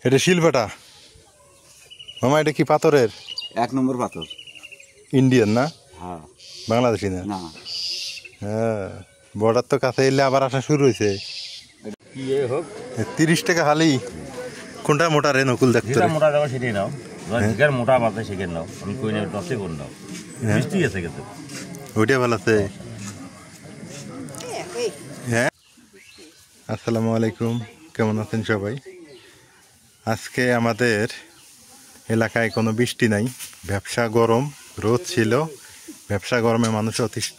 এটা শিলপাটা মামা, এটা কি পাথরের? 1 নম্বর পাথর। ইন্ডিয়ান না? হ্যাঁ। বাংলাদেশি না? না। হ্যাঁ, বর্ডার তো কাছে এলে আবার আসা শুরু হয়েছে। কি হোক 30 টাকা খালি। কোনটা মোটা রে নকুল দেখতে? যেটা মোটা যাবে সেটাই নাও, যেটার মোটা বাজে সেখানে নাও। আমি কই না দশে কোন নাও, মিষ্টি আছে কিন্তু ওইটা ভালো আছে। হ্যাঁ, আসসালামু আলাইকুম, কেমন আছেন সবাই? আজকে আমাদের এলাকায় কোনো বৃষ্টি নাই, ব্যবসা গরম, রোদ ছিল, ব্যবসা গরমে মানুষ অতিষ্ঠ।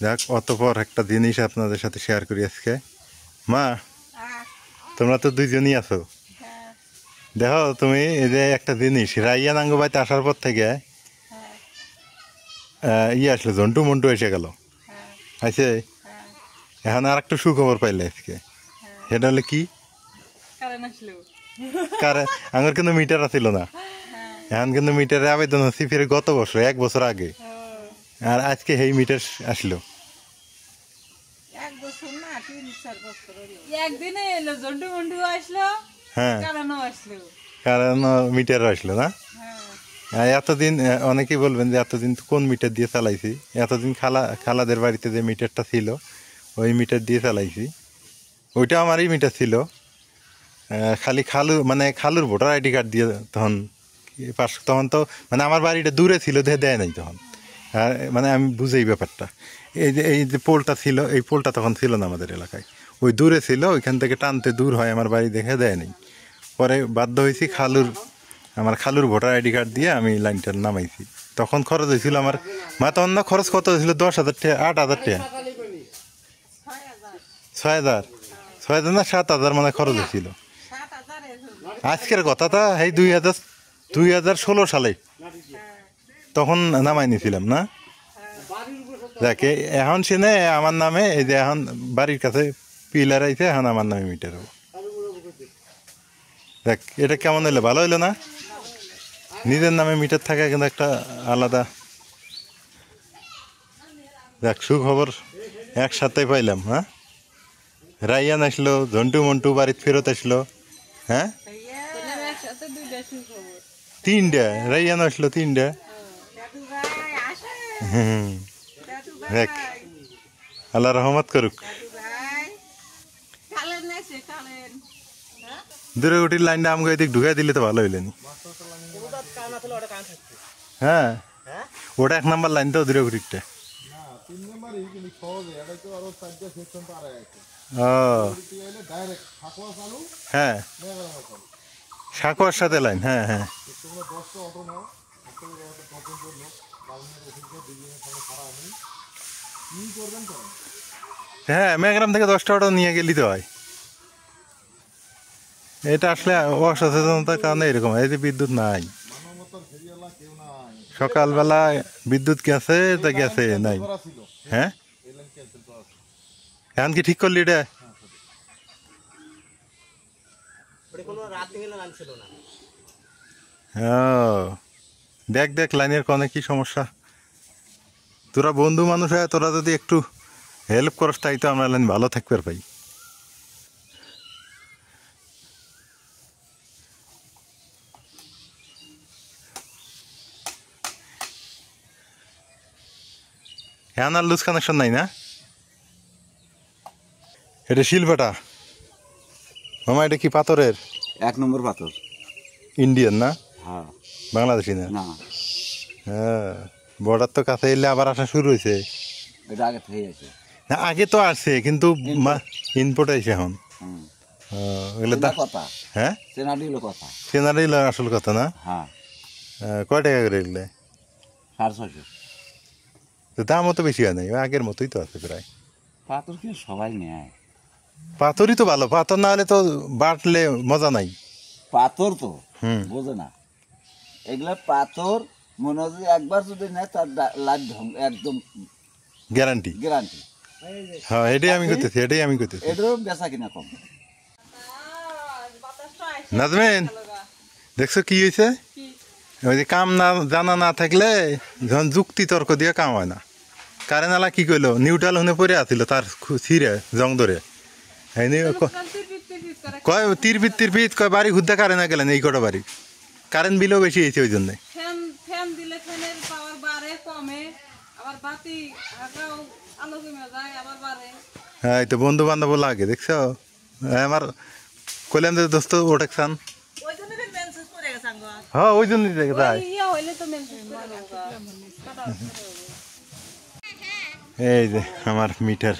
যাক, অতপর একটা জিনিস আপনাদের সাথে শেয়ার করি আজকে। মা, তোমরা তো দুইজনই আছো, দেখো তুমি এই যে একটা জিনিস, রাইয়া নাঙ্গবাইতে আসার পর থেকে আসলো, জন্টু মন্টু এসে গেল, আছে। এখন আর একটু সুখবর পাইলে আজকে, সেটা হলে কি? কারণ আমার কিন্তু মিটার আসছিল না, এখন কিন্তু মিটারে আবেদন হচ্ছে ফিরে গত বছর, 1 বছর আগে। আর আজকে এই মিটার আসলো। হ্যাঁ, কারণ মিটার আসলো না। এতদিন অনেকেই বলবেন যে এতদিন কোন মিটার দিয়ে চালাইছি, এতদিন খালাদের বাড়িতে যে মিটারটা ছিল ওই মিটার দিয়ে চালাইছি। ওইটা আমারই মিটার ছিল, খালি খালুর ভোটার আইডি কার্ড দিয়ে তখন তখন তো আমার বাড়িটা দূরে ছিল, দেয় নাই তখন। আর আমি বুঝি এই ব্যাপারটা। এই যে পোলটা ছিল, এই পোলটা তখন ছিল না আমাদের এলাকায়, ওই দূরে ছিল, ওইখান থেকে টানতে দূর হয়, আমার বাড়ি দেখে দেয় নাই। পরে বাধ্য হয়েছি আমার খালুর ভোটার আইডি কার্ড দিয়ে আমি লাইনটা নামাইছি। তখন খরচ হয়েছিল আমার তখন না, খরচ কত হয়েছিল? 10,000 টাকা, 8,000 টাকা, 6,000 না 7,000 খরচ হয়েছিল। আজকের কথাটা এই 2016 সালে তখন নামাই নিয়েছিলাম না। যাকে এখন শুনে আমার নামে, এই যে এখন বাড়ির কাছে পিলার আইছে, এখন আমার নামে মিটার। দেখ, এটা কেমন হইলো? ভালো হইলো না? নিজের নামে মিটার থাকা কিন্তু একটা আলাদা। দেখ, সুখবর একসাথে পাইলাম। হ্যাঁ, রাইয়ান আসলো, ঝন্টু মন্টু বাড়িতে ফেরত আসলো। হ্যাঁ, 3টা রাইয়ান আসলো, 3টা। দেখ, আল্লাহ রহমত করুক। দূরে গুটির লাইনটা আমাকে এদিক ঢুকাই দিলে তো ভালো হইলেনি। হ্যাঁ, ওটা 1 নম্বর লাইন তো দূরে গুটিরটা। ও হ্যাঁ, সাকুয়ার সাথে লাইন। হ্যাঁ হ্যাঁ, হ্যাঁ, মেঘগ্রাম থেকে 10টা অটো নিয়ে গেলি তো হয়। এটা আসলে অসচেতনতার কারণে এরকম। এই যে বিদ্যুৎ নাই, সকালবেলা বিদ্যুৎ গেছে তা গেছে, নাই। হ্যাঁ, এখন কি ঠিক করলি এটা? দেখ দেখ, লাইনের কোনে কি সমস্যা। তোরা বন্ধু মানুষ হয়, তোরা যদি একটু হেল্প করস তাই তো আমরা লাইন ভালো থাকবে পাই। হ্যাঁ, আর লুজ কানেকশন নাই না? এটা শিলপাটা মামা, এটা কি পাথরের? 1 নম্বর পাথর। ইন্ডিয়ান না? হ্যাঁ। বাংলাদেশি না? না। হ্যাঁ, বর্ডার তো কাছে এলে আবার আসা শুরু হয়েছে। এটা আগে থেকে আছে। না, আগে তো আসছে কিন্তু ইনপুট আইছে এখন। কথা। হ্যাঁ, চেনারি হলো আসল কথা না? হ্যাঁ। কয় টাকা করে এগুলো? 650। তো দামও তো বেশি হয় নাই, আগের মতোই তো আছে প্রায়। পাথর কি সবাই নেয়? পাথরই তো ভালো, পাথর না হলে তো বাটলে মজা নাই। পাথর তো বোঝে না এগুলা। পাথর মনে হয় একবার যদি নেয় তার লাইফ একদম গ্যারান্টি। হ্যাঁ, এটাই আমি করতেছি। এটারও বেচা কিনা কম। নাজমেন, দেখছো কি হয়েছে? ওই যে কাম না জানা না থাকলে যখন যুক্তি তর্ক দিয়ে কাম হয় না। কারেন্ট আলা কি করলো, নিউট্রাল হনে পড়ে আসছিল, তার ছিঁড়ে জং ধরে কয় তিরপিত কয় বাড়ি ঘুরতে কারেন্ট না গেলেন এই কটা বাড়ি কারেন্ট বিলও বেশি হয়েছে ওই জন্য ফ্যান ফ্যান দিলে ফ্যানের পাওয়ার বাড়ে কমে, আবার বাতি হাঁকাও আলো কমে যায় আবার বাড়ে। হ্যাঁ এই তো বন্ধু বান্ধব লাগে দেখছো আমার কইলাম যে দোস্ত ওটা খান হ্যাঁ ওই জন্যই তাই ইয়া হইলে তো মেনটেন এই যে আমার মিটার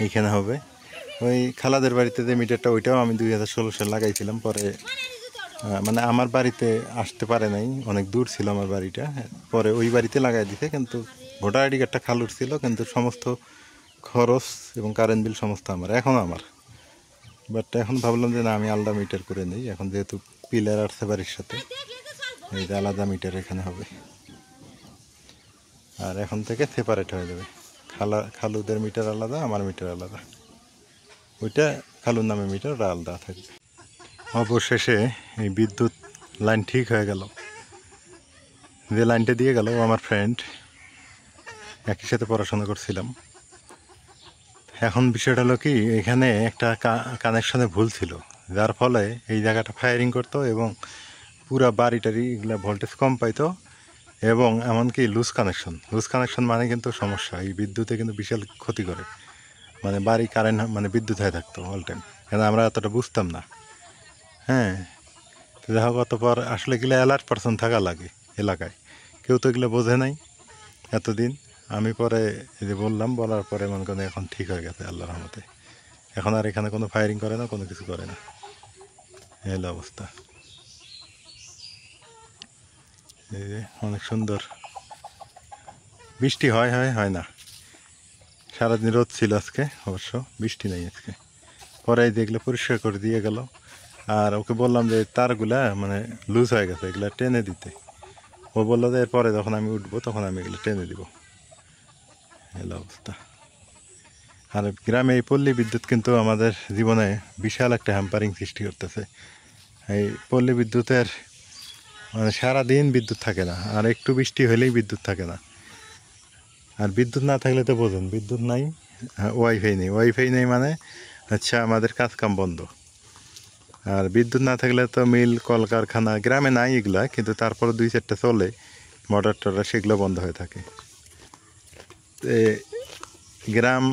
এইখানে হবে ওই খালাদের বাড়িতে যে মিটারটা ওইটাও আমি 2016 সালে লাগাইছিলাম পরে মানে আমার বাড়িতে আসতে পারে নাই অনেক দূর ছিল আমার বাড়িটা পরে ওই বাড়িতে লাগাই দিছে কিন্তু ভোটার আইডি কার্ডটা খালুর ছিল কিন্তু সমস্ত খরচ এবং কারেন্ট বিল সমস্ত আমার বাট এখন ভাবলাম যে না আমি আলাদা মিটার করে নিই এখন যেহেতু পিলার আসছে বাড়ির সাথে এই যে আলাদা মিটার এখানে হবে আর এখন থেকে সেপারেট হয়ে যাবে খালুদের মিটার আলাদা আমার মিটার আলাদা ওইটা খালুর নামে মিটার আলাদা থাকবে অবশেষে এই বিদ্যুৎ লাইন ঠিক হয়ে গেল যে লাইনটা দিয়ে গেল আমার ফ্রেন্ড একই সাথে পড়াশোনা করছিলাম এখন বিষয়টা হলো কি এখানে একটা কানেকশনে ভুল ছিল যার ফলে এই জায়গাটা ফায়ারিং করতো এবং পুরা বাড়িটারি এগুলা ভোল্টেজ কম পাইতো এবং এমনকি লুজ কানেকশন মানে কিন্তু সমস্যা এই বিদ্যুতে কিন্তু বিশাল ক্ষতি করে মানে বাড়ি কারেন্ট মানে বিদ্যুৎ হয়ে থাকতো অল টাইম কেন আমরা এতটা বুঝতাম না হ্যাঁ তো যাই হোক অতপর আসলে এগুলো অ্যালার্ট পারসন থাকা লাগে এলাকায় কেউ তো এগুলো বোঝে নাই এতদিন আমি পরে এই যে বলার পরে মনে করেন এখন ঠিক হয়ে গেছে আল্লাহর রহমতে এখন আর এখানে কোনো ফায়ারিং করে না কোনো কিছু করে না এই হলো অবস্থা এই যে অনেক সুন্দর বৃষ্টি হয় না সারাদিন রোদ ছিল আজকে অবশ্য বৃষ্টি নেই আজকে পরে এই যে এগুলো পরিষ্কার করে দিয়ে গেল আর ওকে বললাম যে তারগুলা মানে লুজ হয়ে গেছে এগুলো টেনে দিতে ও বললো যে এরপরে যখন আমি উঠবো তখন আমি এগুলো টেনে দিব এলো অবস্থা আর গ্রামে এই পল্লী বিদ্যুৎ কিন্তু আমাদের জীবনে বিশাল একটা হ্যাম্পারিং সৃষ্টি করতেছে এই পল্লী বিদ্যুতের মানে সারাদিন বিদ্যুৎ থাকে না আর একটু বৃষ্টি হলেই বিদ্যুৎ থাকে না আর বিদ্যুৎ না থাকলে তো বোঝেন বিদ্যুৎ নাই ওয়াইফাই নেই মানে আচ্ছা আমাদের কাজকাম বন্ধ আর বিদ্যুৎ না থাকলে তো মিল কলকারখানা গ্রামে নাই এগুলা কিন্তু তারপরে 2-4টা চলে মোটর সেগুলো বন্ধ হয়ে থাকে গ্রাম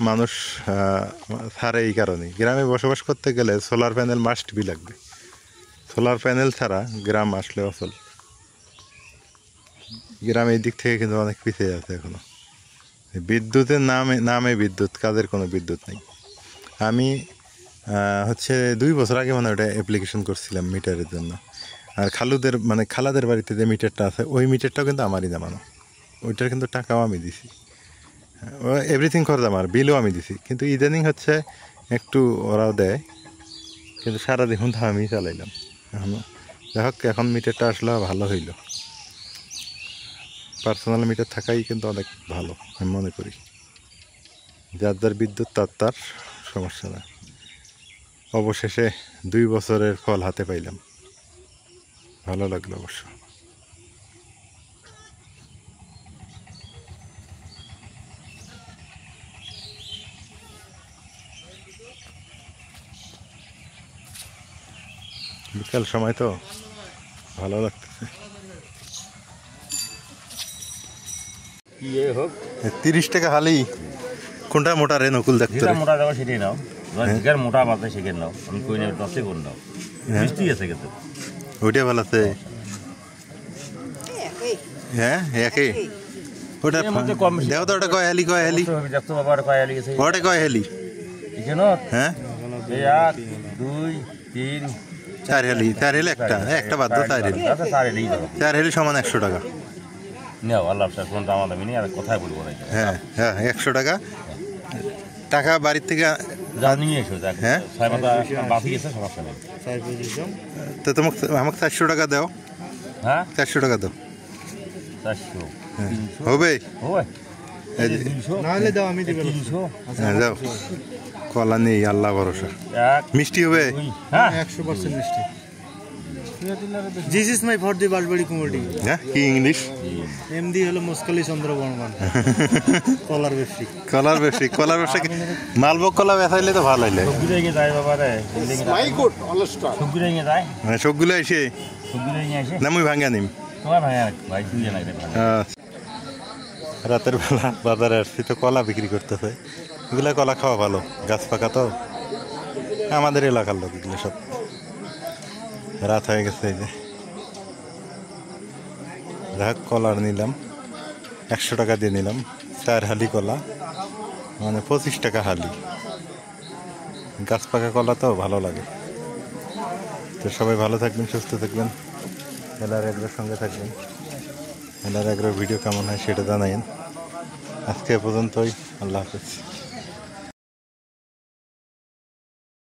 মানুষ ছাড়ে এই কারণে গ্রামে বসবাস করতে গেলে সোলার প্যানেল মাস্ট বি লাগবে সোলার প্যানেল ছাড়া গ্রাম আসলে অচল গ্রাম এই দিক থেকে কিন্তু অনেক পিছিয়ে আছে এখনো বিদ্যুতের নামে বিদ্যুৎ কাজের কোনো বিদ্যুৎ নেই আমি হচ্ছে 2 বছর আগে মানে ওটা অ্যাপ্লিকেশন করছিলাম মিটারের জন্য আর খালাদের বাড়িতে যে মিটারটা আছে ওই মিটারটাও কিন্তু আমারই জামানো ওইটার কিন্তু টাকাও আমি দিছি এভরিথিং খরচ আমার বিলও আমি দিছি কিন্তু ইদানিং হচ্ছে একটু ওরাও দেয় কিন্তু সারাদিন তো আমি চালাইলাম এখনও যাই হোক এখন মিটারটা আসলে ভালো হইল পার্সোনাল মিটার থাকাই কিন্তু অনেক ভালো আমি মনে করি যার বিদ্যুৎ তার সমস্যা না অবশেষে 2 বছরের ফল হাতে পাইলাম ভালো লাগলো অবশ্য বিকাল সময় তো ভালো লাগতেছে 30 টাকা হালি কোনটা মোটা রে নকুল দেখতে মোটা যাবে সেটাই নাও জিগার মোটা মাথায় শিখে নাও আমি কই না 10 কোন নাও মিষ্টি আছে কিন্তু ওইটা ভালো আছে হ্যাঁ একই ওটা দেখো তো ওটা কয় হেলি দেখতো বাবার কয় হেলি আছে ওটা কয় হেলি এখানে হ্যাঁ 1 2 3 4 হেলি একটা বাদ দাও 4 হেলি 4 হেলি সমান 100 টাকা নাও আল্লাহ হাফেজ কোন দাম দামি নেই আর কথাই বলবো না হ্যাঁ 100 টাকা টাকা বাড়ির থেকে যা নিয়ে এসো দেখ হ্যাঁ ছয় মাথা বাকি আছে সমস্যা নেই তো আমাকে 400 টাকা দাও হ্যাঁ 400 টাকা দাও 400 হবে হবে নাহলে দাও আমি দিব 300 হ্যাঁ যাও কলা নেই আল্লাহ ভরসা এক মিষ্টি হবে হ্যাঁ 100% মিষ্টি This is my for the Balbari Kumudi. হ্যাঁ কি ইংলিশ MD হলো মুস্কালি চন্দ্র বর্মন কলার ব্যবসায়ী কলার ব্যবসা মালভোগ কলা বেচাইলে তো ভালো হইলে সবগুলো এগিয়ে যায় বাবা রে সবগুলো এগিয়ে যায় মানে সবগুলো এসে সবগুলো এগিয়ে আসে না মুই ভাঙ্গা নিম তোমার ভাই আর ভাই তুই জানাই রে রাতের বেলা বাজারে আসছি তো কলা বিক্রি করতেছে এগুলা কলা খাওয়া ভালো গাছ পাকা তো আমাদের এলাকার লোক এগুলো সব রাত হয়ে গেছে এই যে যাক কলার নিলাম 100 টাকা দিয়ে নিলাম 4 হালি কলা মানে 25 টাকা হালি গাছ পাকা কলা তো ভালো লাগে তো সবাই ভালো থাকবেন সুস্থ থাকবেন এলার একবার সঙ্গে থাকবেন এলার একবার ভিডিও কেমন হয় সেটা জানাইন আজকে পর্যন্তই আল্লাহ হাফেজ